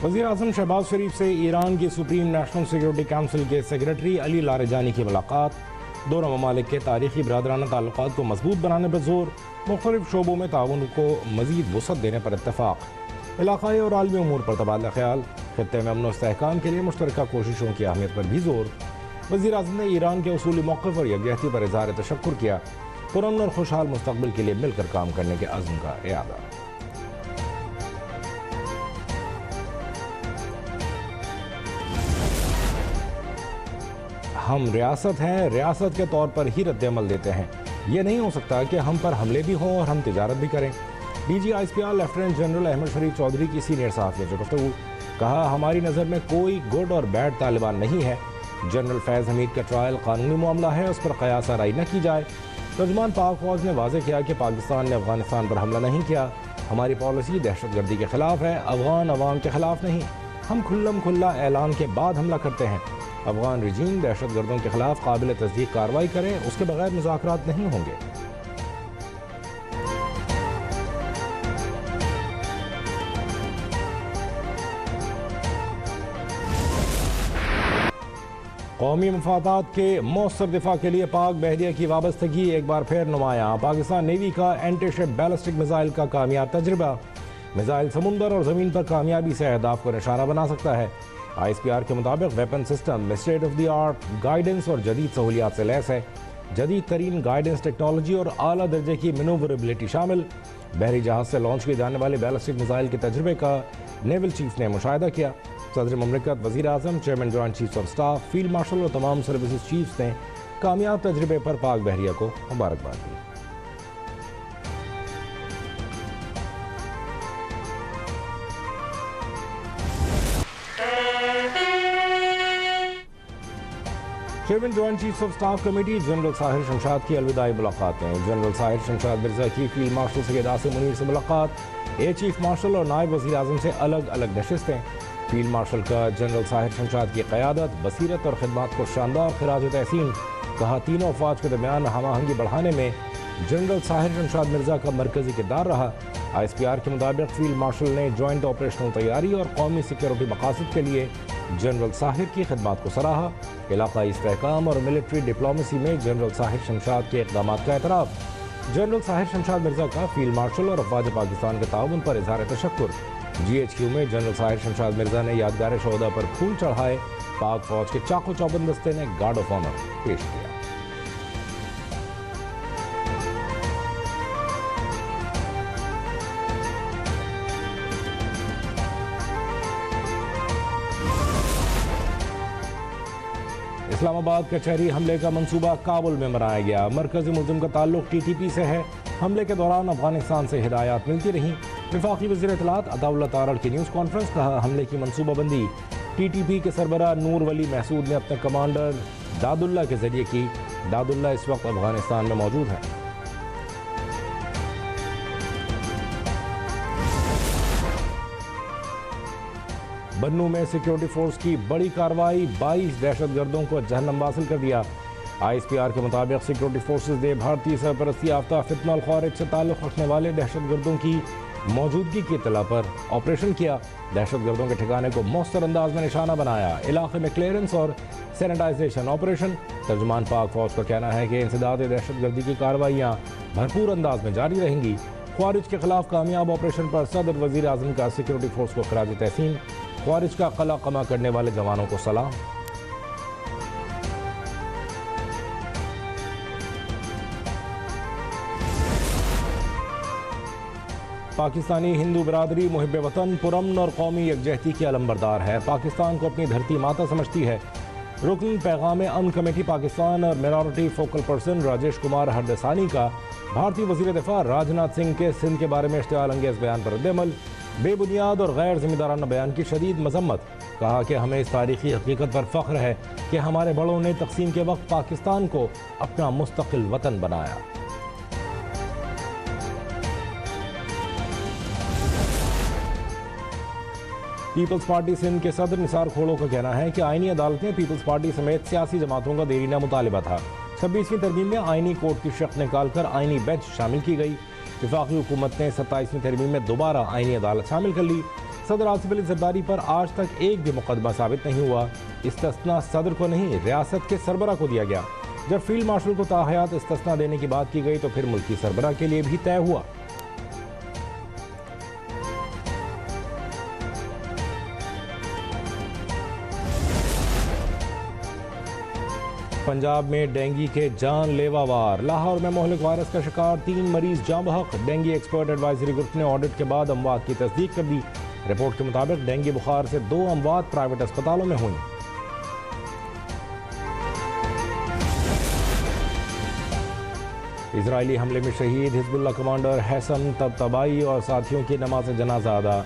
वज़ीर-ए-आज़म शहबाज शरीफ से ईरान की सुप्रीम नेशनल सिक्योरिटी काउंसिल के सेक्रेटरी अली लारेजानी की मुलाकात। दोनों ममालिक के तारीखी बरादराना ताल्लुकात को मजबूत बनाने पर जोर। मुख्तलिफ शोबों में ताउन को मजीद वसअत देने पर इत्तफाक। इलाक़ाई और आलमी उमूर पर तबादला ख्याल। खित्ते में अमन व इस्तेहकाम के लिए मुश्तरका कोशिशों की अहमियत पर भी जोर। वज़ीर-ए-आज़म ने ईरान के उसूली मौक़िफ़ और यकजहती पर इज़हार तशक्कुर किया। पुरअमन और खुशहाल मुस्तक़बिल के लिए मिलकर काम करने के अज़्म का इरादा। हम रियासत हैं, रियासत के तौर पर ही रद्द-ए-अमल देते हैं। ये नहीं हो सकता कि हम पर हमले भी हों और हम तिजारत भी करें। DG ISPR lieutenant general Ahmed Sharif Chaudhry की सीनियर सहाफ़ियों से गुफ्तगू। कहा, हमारी नज़र में कोई गुड और बैड तालिबान नहीं है। जनरल फैज़ हमीद का ट्रायल कानूनी मामला है, उस पर क़यास आराई न की जाए। तर्जुमान पाक फ़ौज ने वाज़ेह किया कि पाकिस्तान ने अफ़गानिस्तान पर हमला नहीं किया। हमारी पॉलिसी दहशतगर्दी के ख़िलाफ़ है, अफ़गान अवाम के ख़िलाफ़ नहीं। हम खुल्लम खुल्ला ऐलान के बाद हमला करते हैं। अफ़गान रजीम दहशतगर्दों के खिलाफ काबिल तस्दीक कार्रवाई करे, उसके बगैर मुज़ाकरात नहीं होंगे। कौमी मफादात के मौसर दिफा के लिए पाक बहरिया की वाबस्तगी एक बार फिर नुमायां। पाकिस्तान नेवी का एंटी शिप बैलिस्टिक मिसाइल का कामयाब तजुर्बा। मिसाइल समुंदर और ज़मीन पर कामयाबी से अहदाफ को निशाना बना सकता है। ISPR के मुताबिक वेपन सिस्टम में state of the art guidance और जदीद सहूलियात से लैस है। जदीद तरीन गाइडेंस टेक्नोलॉजी और आला दर्जे की मनूवरेबिलिटी शामिल। बहरी जहाज से लॉन्च किए जाने वाले बैलिस्टिक मिसाइल के तजुर्बे का नेवल चीफ ने मुशाहिदा किया। सदर ममलिकत, वज़ीर-ए-आज़म, chairman joint chiefs of staff, field marshal और तमाम सर्विसेज चीफ्स ने कामयाब तजुर्बे पर पाक बहरिया को मुबारकबाद दी। Chairman joint chiefs of staff committee general Sahir Shamshad की अलविदाई मुलाकातें। जनरल साहिर शमशाद मिर्जा की फील्ड मार्शल सैयद आसिम मुनीर से मुलाकात। ए चीफ मार्शल और नायब वज़ीर-ए-आज़म से अलग अलग नशिस्तें। फील्ड मार्शल का जनरल साहिर शमशाद की क़यादत, बसीरत और खिदमत को शानदार खिराज तहसीन। कहा, तीनों अफवाज के दरमियान हमाहंगी बढ़ाने में जनरल साहिर शमशाद मिर्जा का मरकजी किरदार रहा। ISPR के मुताबिक फील्ड मार्शल ने जॉइंट ऑपरेशनल तैयारी और कौमी सिक्योरिटी मकासद के लिए जनरल साहिर की खिदमत को सराहा। इलाक़ाई इस्तेहकाम और मिलिट्री डिप्लोमेसी में जनरल साहिर शमशाद के इक़दाम का एतराफ़। जनरल साहिर शमशाद मिर्जा का फील्ड मार्शल और अफवाज पाकिस्तान के ताउन पर इज़हार तशक्कुर। GHQ में जनरल साहिर शमशाद मिर्जा ने यादगार शोहदा पर फूल चढ़ाए। पाक फ़ौज के चाको चौबंद दस्ते ने गार्ड ऑफ ऑनर पेश किया। इस्लामाबाद कचहरी हमले का मंसूबा काबुल में बनाया गया। मरकजी मुल्ज़िम का ताल्लुक TTP से है। हमले के दौरान अफगानिस्तान से हिदायत मिलती रहीं। वफाकी वज़ीर इत्तलात अताउल्लाह तारड़ की न्यूज़ कॉन्फ्रेंस। कहा, हमले की मनसूबाबंदी TTP के सरबरा नूर वली महसूद ने अपने कमांडर दादुल्ला के जरिए की। दादुल्ला इस वक्त अफगानिस्तान में मौजूद है। बन्नू में सिक्योरिटी फोर्स की बड़ी कार्रवाई। 22 दहशतगर्दों को जहन्नम वासिल कर दिया। ISPR के मुताबिक सिक्योरिटी फोर्सेज ने भारतीय सरपरस्ती याफ्ता फितना खारिज से ताल्लुक़ रखने वाले दहशतगर्दों की मौजूदगी की इत्तला पर ऑपरेशन किया। दहशतगर्दों के ठिकाने को मौसर अंदाज में निशाना बनाया। इलाके में क्लियरेंस और सैनिटाइजेशन ऑपरेशन। तर्जुमान पाक फ़ौज का कहना है कि इंसदाद दहशतगर्दी की कार्रवाइयाँ भरपूर अंदाज में जारी रहेंगी। ख्वारिज के खिलाफ कामयाब ऑपरेशन पर सदर वज़ीर-ए-आज़म का सिक्योरिटी फोर्स को खिराज तहसीन। ख्वारिज का कला कमा करने वाले जवानों को सलाम। पाकिस्तानी हिंदू बरादरी मुहिब वतन, पुरअमन और कौमी यकजहती की अलंबरदार है। पाकिस्तान को अपनी धरती माता समझती है। रुकन पैगाम अमन कमेटी पाकिस्तान और minority focal person Rajesh Kumar Hardasani का भारतीय वज़ीर दिफा राजनाथ सिंह के सिंध के बारे में इश्तियाल अंगेज़ बयान पर रद्द-ए-अमल। बेबुनियाद और गैर जिम्मेदाराना बयान की शदीद मजम्मत। कहा कि हमें इस तारीखी हकीकत पर फ़ख्र है कि हमारे बड़ों ने तकसीम के वक्त पाकिस्तान को अपना मुस्तकिल वतन बनाया। पीपल्स पार्टी सिंध के सदर निसार खोड़ो का कहना है कि आईनी अदालत में पीपल्स पार्टी समेत सियासी जमातों का देरीना मुतालिबा था। 26वीं तरमीम में आईनी कोर्ट की शर्त निकालकर आईनी बेंच शामिल की गई। वफाकी हुकूमत ने 27वीं तरमीम में दोबारा आईनी अदालत शामिल कर ली। सदर आसिफ अली जरदारी पर आज तक एक भी मुकदमा साबित नहीं हुआ। इस्तिस्ना सदर को नहीं, रियासत के सरबरा को दिया गया। जब फील्ड मार्शल को ताहयात इस्तिस्ना देने की बात की गई तो फिर मुल्की सरबरा के लिए भी तय हुआ। पंजाब में डेंगू के जानलेवा वार। लाहौर में मोहलिक वायरस का शिकार 3 मरीज जाँ बहक। डेंगू एक्सपर्ट एडवाइजरी ग्रुप ने ऑडिट के बाद अमवात की तस्दीक कर दी। रिपोर्ट के मुताबिक डेंगू बुखार से 2 अमवात प्राइवेट अस्पतालों में हुई। इजरायली हमले में शहीद हिजबुल्लाह कमांडर हैसम तबतबाई और साथियों की नमाज जनाजा अदा।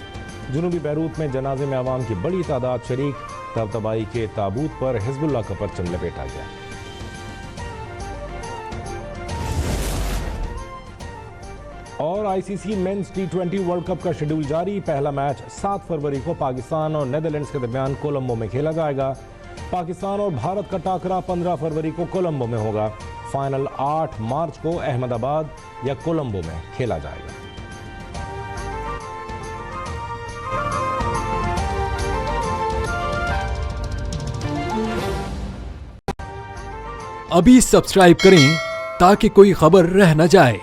जुनूबी बैरूत में जनाजे में आवाम की बड़ी तादाद शरीक। तबतबाई के ताबूत पर हिजबुल्लाह का परचम लपेटा गया। और ICC men's T20 world cup का शेड्यूल जारी। पहला मैच 7 फरवरी को पाकिस्तान और नेदरलैंड्स के दरमियान कोलंबो में खेला जाएगा। पाकिस्तान और भारत का टाकरा 15 फरवरी को कोलंबो में होगा। फाइनल 8 मार्च को अहमदाबाद या कोलंबो में खेला जाएगा। अभी सब्सक्राइब करें ताकि कोई खबर रह न जाए।